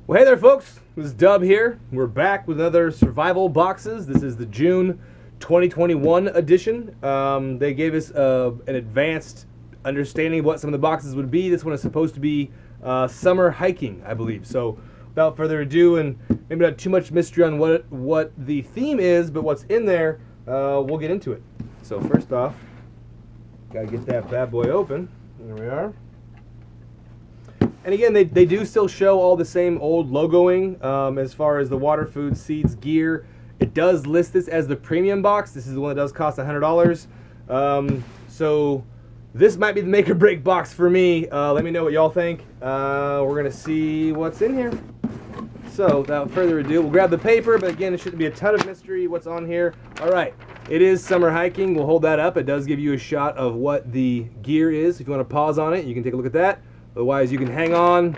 Well, hey there, folks. This is Dub here. We're back with another survival boxes. This is the June 2021 edition. They gave us an advanced understanding of what some of the boxes would be. This one is supposed to be summer hiking, I believe. So, without further ado, and maybe not too much mystery on what the theme is, but what's in there, we'll get into it. So, first off, gotta get that bad boy open. There we are. And again, they do still show all the same old logoing as far as the water, food, seeds, gear. It does list this as the premium box. This is the one that does cost $100. So this might be the make or break box for me. Let me know what y'all think. We're going to see what's in here. So without further ado, we'll grab the paper. But again, it shouldn't be a ton of mystery what's on here. All right, it is summer hiking. We'll hold that up. It does give you a shot of what the gear is. If you want to pause on it, you can take a look at that. Otherwise, you can hang on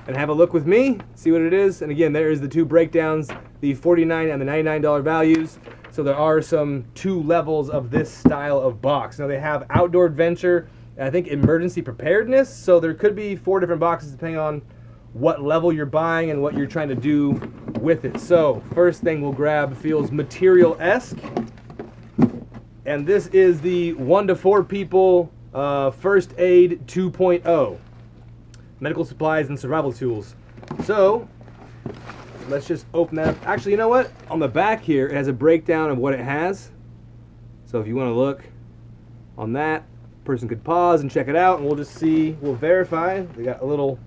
and have a look with me, see what it is. And again, there is the two breakdowns, the $49 and the $99 values. So there are some two levels of this style of box. Now they have outdoor adventure, and I think emergency preparedness. So there could be 4 different boxes depending on what level you're buying and what you're trying to do with it. So first thing we'll grab feels material-esque. And this is the 1 to 4 people first aid 2.0. Medical supplies and survival tools. So let's just open that up. Actually, you know what? On the back here, it has a breakdown of what it has. So if you want to look on that, person could pause and check it out, and we'll just see, we'll verify. They got a little,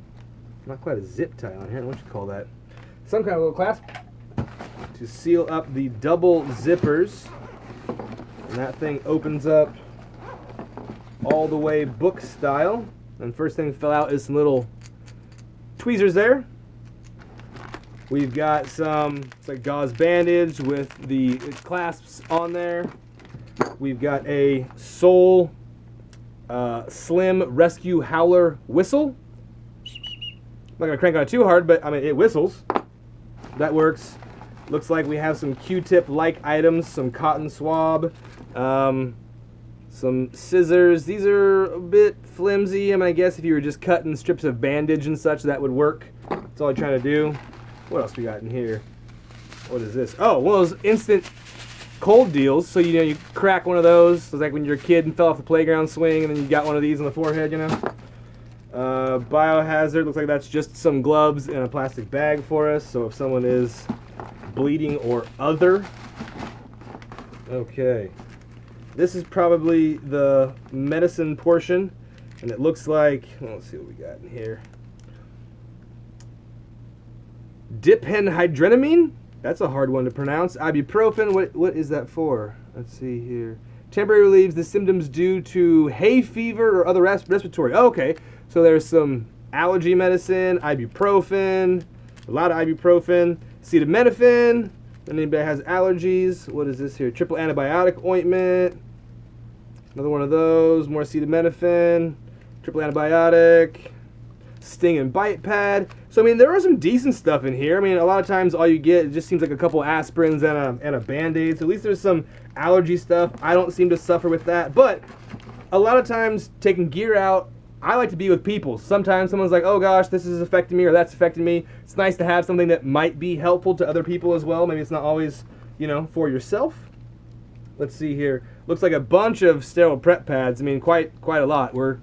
not quite a zip tie on here, what you call that? Some kind of little clasp to seal up the double zippers. And that thing opens up all the way book style. And first thing to fill out is some little tweezers there. We've got some, it's like gauze bandage with the clasps on there. We've got a Soul Slim Rescue Howler whistle. I'm not gonna crank on it too hard, but I mean, it whistles. That works. Looks like we have some Q-tip-like items, some cotton swab, some scissors. These are a bit flimsy. I mean, I guess if you were just cutting strips of bandage and such, that would work. That's all I'm trying to do. What else we got in here? What is this? Oh, one of those instant cold deals. So, you know, you crack one of those. It's like when you're a kid and fell off the playground swing and then you got one of these on the forehead, you know? Biohazard. Looks like that's just some gloves in a plastic bag for us. So if someone is bleeding or other. Okay. This is probably the medicine portion, and it looks like, well, let's see what we got in here. Diphenhydramine? That's a hard one to pronounce. Ibuprofen, what is that for? Let's see here. Temporary relieves the symptoms due to hay fever or other respiratory. Oh, okay, so there's some allergy medicine, ibuprofen, a lot of ibuprofen, acetaminophen. Anybody has allergies? What is this here? Triple antibiotic ointment. Another one of those. More acetaminophen. Triple antibiotic. Sting and bite pad. So I mean, there are some decent stuff in here. I mean, a lot of times all you get, it just seems like a couple aspirins and a Band-Aid. So at least there's some allergy stuff. I don't seem to suffer with that. But a lot of times taking gear out, I like to be with people. Sometimes someone's like, oh gosh, this is affecting me or that's affecting me. It's nice to have something that might be helpful to other people as well. Maybe it's not always, you know, for yourself. Let's see here. Looks like a bunch of sterile prep pads. I mean, quite a lot. We're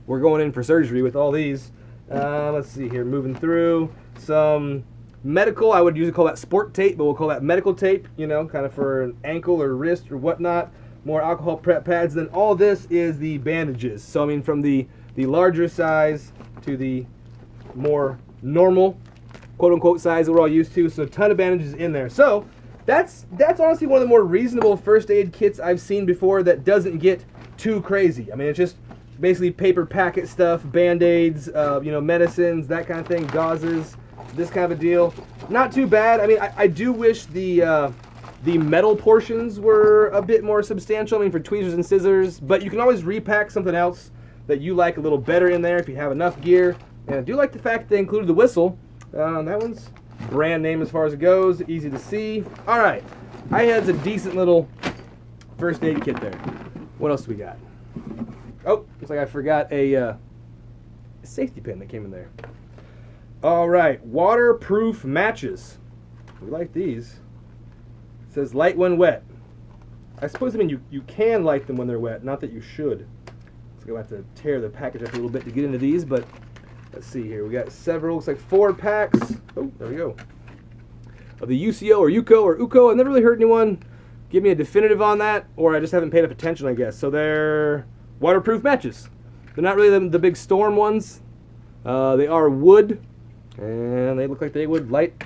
going in for surgery with all these. Let's see here. Moving through some medical. I would usually call that sport tape, but we'll call that medical tape. You know, kind of for an ankle or wrist or whatnot. More alcohol prep pads. Then all this is the bandages. So I mean, from the larger size to the more normal, quote-unquote size that we're all used to. So a ton of bandages in there. So that's honestly one of the more reasonable first aid kits I've seen before that doesn't get too crazy. I mean, it's just basically paper packet stuff, Band-Aids, you know, medicines, that kind of thing, gauzes, this kind of a deal. Not too bad. I mean, I do wish the metal portions were a bit more substantial. I mean, for tweezers and scissors, but you can always repack something else that you like a little better in there if you have enough gear. And I do like the fact they included the whistle. That one's brand name as far as it goes, easy to see. All right, I had a decent little first aid kit there. What else do we got? Oh, looks like I forgot a safety pin that came in there. All right, waterproof matches. We like these. It says light when wet. I suppose you can light them when they're wet, not that you should. So I'm going to have to tear the package up a little bit to get into these, but let's see here. We got several, looks like 4 packs. Oh, there we go. Of the UCO or UCO or UCO. I've never really heard anyone give me a definitive on that, or I just haven't paid enough attention, I guess. So they're waterproof matches. They're not really the big storm ones. They are wood, and they look like they would light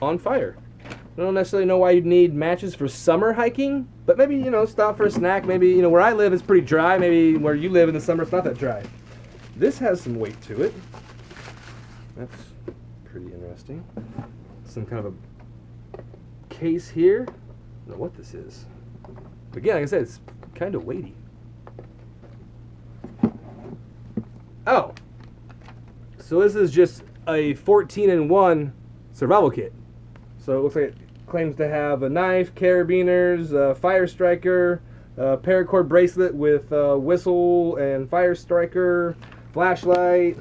on fire. I don't necessarily know why you'd need matches for summer hiking, but maybe, you know, stop for a snack. Maybe, you know, where I live it's pretty dry. Maybe where you live in the summer it's not that dry. This has some weight to it. That's pretty interesting. Some kind of a case here. I don't know what this is. Again, like I said, it's kind of weighty. Oh. So this is just a 14-in-1 survival kit. So it looks like it claims to have a knife, carabiners, a fire striker, a paracord bracelet with a whistle and fire striker, flashlight.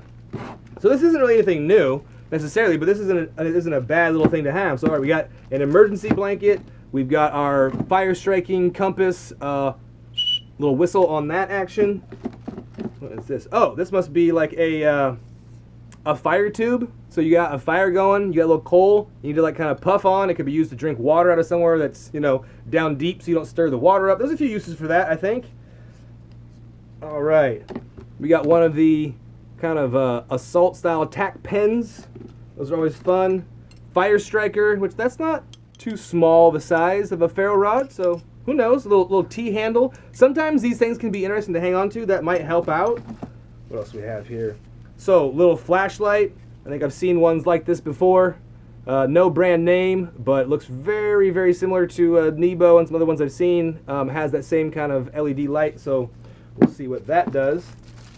So this isn't really anything new necessarily, but this isn't a bad little thing to have. So all right, we got an emergency blanket. We've got our fire striking compass, little whistle on that action. What is this? Oh, this must be like a fire tube. So you got a fire going, you got a little coal, you need to like kind of puff on. It could be used to drink water out of somewhere that's, you know, down deep so you don't stir the water up. There's a few uses for that, I think. All right. We got one of the kind of assault style attack pens. Those are always fun. Fire striker, which that's not too small the size of a ferro rod, so who knows? A little T-handle. Sometimes these things can be interesting to hang on to. That might help out. What else do we have here? So, little flashlight. I think I've seen ones like this before. No brand name, but looks very, very similar to Nebo and some other ones I've seen. Has that same kind of LED light, so we'll see what that does.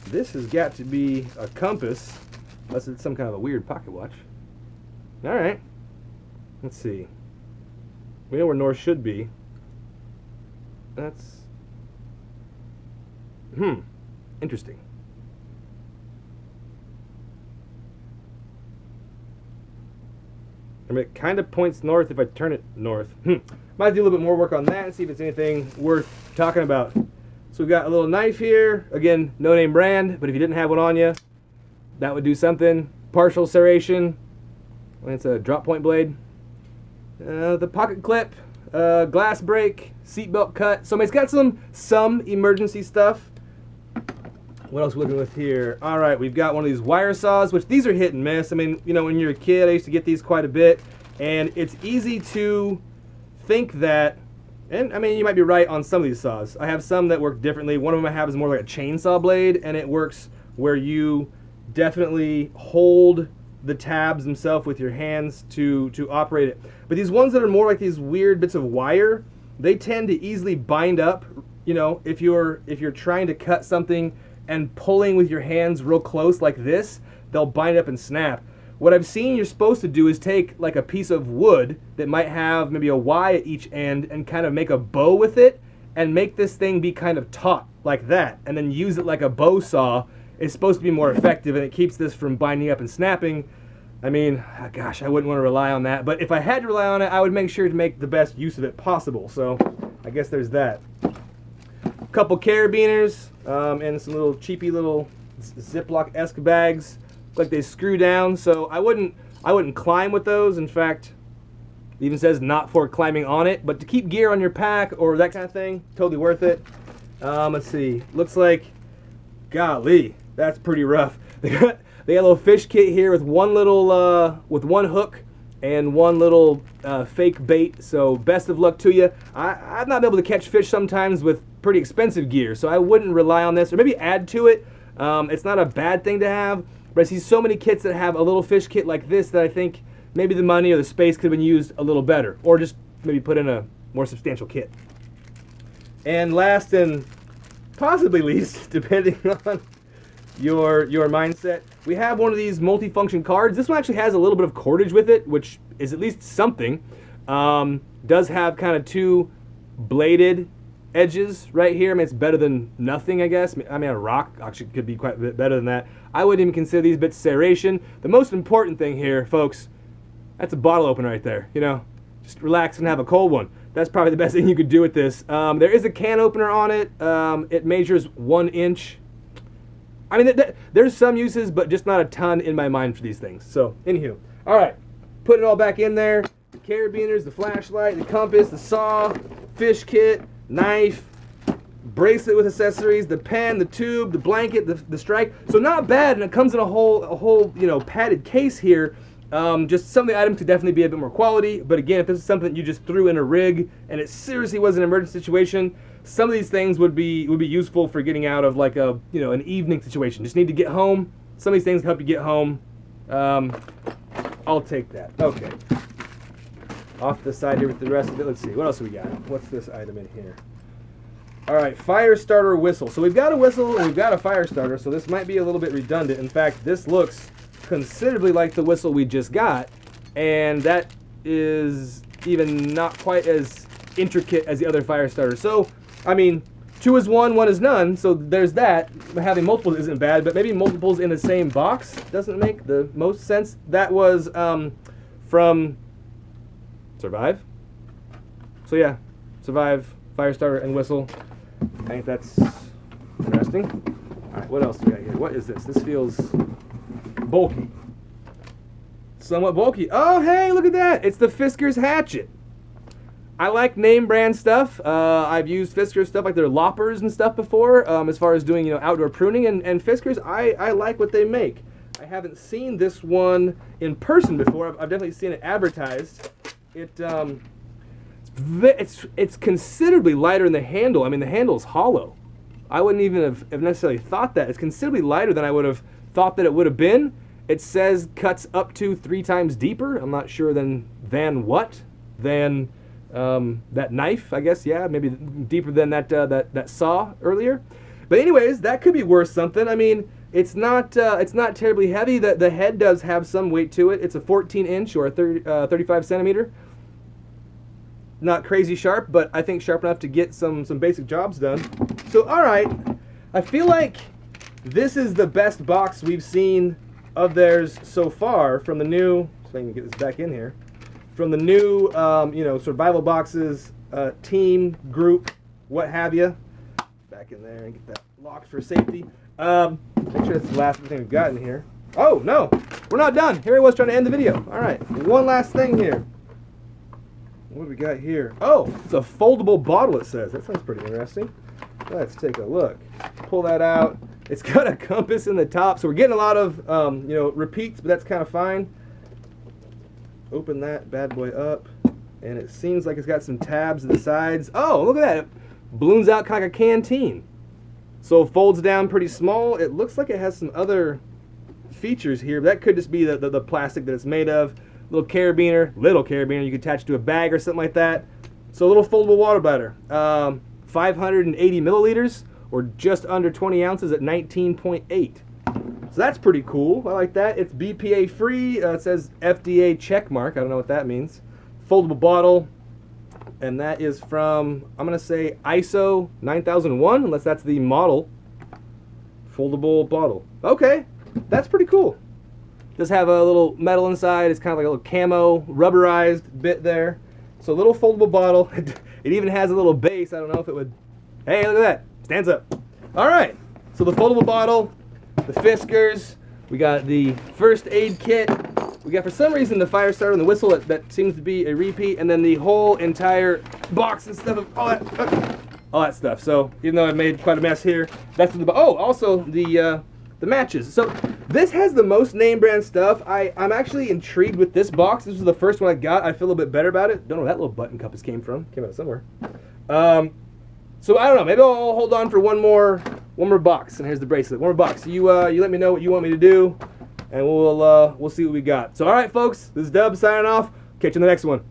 This has got to be a compass, unless it's some kind of a weird pocket watch. All right. Let's see. We know where north should be. That's... interesting. I mean, it kind of points north if I turn it north. Might do a little bit more work on that and see if it's anything worth talking about. So we've got a little knife here. Again, no name brand, but if you didn't have one on you, that would do something. Partial serration. It's a drop point blade. The pocket clip, glass break, seatbelt cut. So it's got some emergency stuff. What else are we looking with here? All right, we've got one of these wire saws, which these are hit and miss. I mean, you know, when you're a kid, I used to get these quite a bit, and it's easy to think that, and I mean, you might be right on some of these saws. I have some that work differently. One of them I have is more like a chainsaw blade, and it works where you definitely hold the tabs themselves with your hands to operate it. But these ones that are more like these weird bits of wire, they tend to easily bind up. You know, if you're trying to cut something and pulling with your hands real close like this, they'll bind up and snap. What I've seen you're supposed to do is take like a piece of wood that might have maybe a Y at each end and kind of make a bow with it and make this thing be kind of taut like that, and then use it like a bow saw. It's supposed to be more effective, and it keeps this from binding up and snapping. I mean, gosh, I wouldn't want to rely on that, but if I had to rely on it, I would make sure to make the best use of it possible. So I guess there's that. A couple carabiners, and some little cheapy little Ziploc-esque bags. Look like they screw down, so I wouldn't climb with those. In fact, it even says not for climbing on it, but to keep gear on your pack or that kind of thing, totally worth it. Let's see, looks like, golly, that's pretty rough. They got a little fish kit here with one little with one hook and one little fake bait. So best of luck to you. I've not been able to catch fish sometimes with pretty expensive gear, so I wouldn't rely on this, or maybe add to it. It's not a bad thing to have, but I see so many kits that have a little fish kit like this that I think maybe the money or the space could have been used a little better, or just maybe put in a more substantial kit. And last and possibly least, depending on your mindset, we have one of these multifunction cards. This one actually has a little bit of cordage with it, which is at least something. Does have kind of two bladed edges right here. I mean, it's better than nothing, I guess. I mean, a rock actually could be quite a bit better than that. I wouldn't even consider these bits serration. The most important thing here, folks, that's a bottle opener right there. You know, just relax and have a cold one. That's probably the best thing you could do with this. There is a can opener on it. It measures 1 inch. I mean, there's some uses, but just not a ton in my mind for these things. So, anywho. All right, put it all back in there. The carabiners, the flashlight, the compass, the saw, fish kit, knife, bracelet with accessories, the pen, the tube, the blanket, the strike. So not bad, and it comes in a whole you know, padded case here. Just some of the items could definitely be a bit more quality, but again, if this is something you just threw in a rig and it seriously was an emergency situation, some of these things would be useful for getting out of like a, you know, an evening situation. Just need to get home. Some of these things help you get home. I'll take that. Okay. Off to the side here with the rest of it. Let's see, what else do we got? What's this item in here? All right, fire starter whistle. So we've got a whistle and we've got a fire starter, so this might be a little bit redundant. In fact, this looks considerably like the whistle we just got, and that is even not quite as intricate as the other fire starter. So, I mean, 2 is 1, 1 is none, so there's that. Having multiples isn't bad, but maybe multiples in the same box doesn't make the most sense. That was from Survive. So yeah, Survive, fire starter, and whistle. I think that's interesting. All right, what else do we got here? What is this? This feels bulky. Somewhat bulky. Oh, hey, look at that. It's the Fisker's hatchet. I like name brand stuff. I've used Fisker's stuff like their loppers and stuff before, as far as doing, you know, outdoor pruning. And Fisker's, I like what they make. I haven't seen this one in person before. I've definitely seen it advertised. It's considerably lighter in the handle. I mean, the handle's hollow. I wouldn't even have necessarily thought that. It's considerably lighter than I would have thought that it would have been. It says cuts up to 3 times deeper. I'm not sure than what? Than that knife, I guess. Yeah, maybe deeper than that saw earlier. But anyways, that could be worth something. I mean, it's not terribly heavy. The head does have some weight to it. It's a 14-inch or a 35 centimeter. Not crazy sharp, but I think sharp enough to get some basic jobs done. So, all right, I feel like this is the best box we've seen of theirs so far from the new. So I can get this back in here. From the new, you know, survival boxes, team, group, what have you. Back in there and get that locked for safety. Make sure that's the last thing we've got in here. Oh, no, we're not done. Here I was trying to end the video. All right, one last thing here. What do we got here? Oh, it's a foldable bottle, it says. That sounds pretty interesting. Let's take a look. Pull that out. It's got a compass in the top, so we're getting a lot of, you know, repeats, but that's kind of fine. Open that bad boy up, and it seems like it's got some tabs at the sides. Oh, look at that. It balloons out kind of like a canteen. So it folds down pretty small. It looks like it has some other features here, but that could just be the plastic that it's made of. Little carabiner you could attach to a bag or something like that. So a little foldable water bladder. 580 milliliters, or just under 20 ounces at 19.8. So that's pretty cool. I like that. It's BPA free. It says FDA check mark. I don't know what that means. Foldable bottle. And that is from, I'm going to say ISO 9001, unless that's the model. Foldable bottle. Okay, that's pretty cool. Does have a little metal inside. It's kind of like a little camo rubberized bit there. So a little foldable bottle. It even has a little base. I don't know if it would. Hey, look at that. Stands up. All right. So the foldable bottle, the Fiskers. We got the first aid kit. We got, for some reason, the fire starter and the whistle. That seems to be a repeat. And then the whole entire box and stuff of all that stuff. So even though I made quite a mess here, that's the. Oh, also the matches. So this has the most name brand stuff. I'm actually intrigued with this box. This was the first one I got. I feel a little bit better about it. Don't know where that little button compass came from. Came out of somewhere. So I don't know. Maybe I'll hold on for one more box. And here's the bracelet. One more box. You let me know what you want me to do, and we'll see what we got. So all right, folks. This is Dub signing off. Catch you in the next one.